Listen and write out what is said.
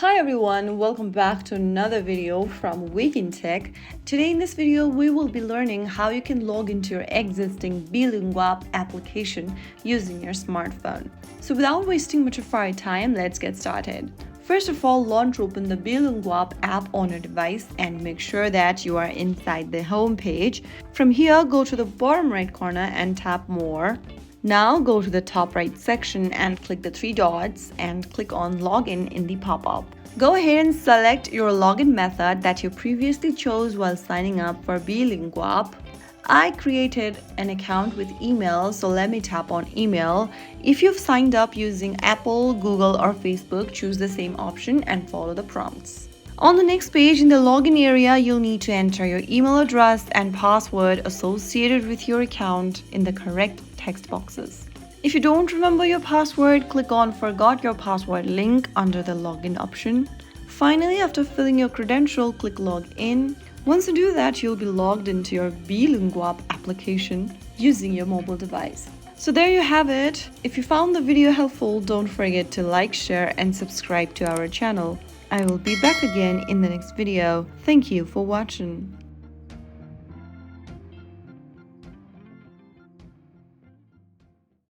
Hi everyone, welcome back to another video from Wake&Tech. Today in this video, we will be learning how you can log into your existing Beelinguapp application using your smartphone. So without wasting much of our time, let's get started. First of all, launch open the Beelinguapp app on your device and make sure that you are inside the home page. From here, go to the bottom right corner and tap More. Now go to the top right section and click the three dots and click on Login in the pop-up. Go ahead and select your login method that you previously chose while signing up for Beelinguapp. I created an account with email, so let me tap on email. If you've signed up using Apple, Google or Facebook, choose the same option and follow the prompts. On the next page in the login area, you'll need to enter your email address and password associated with your account in the correct text boxes. If you don't remember your password, click on Forgot Your Password link under the login option. Finally, after filling your credential, click Log In. Once you do that, you'll be logged into your Beelinguapp application using your mobile device. So there you have it. If you found the video helpful, don't forget to like, share and subscribe to our channel. I will be back again in the next video. Thank you for watching.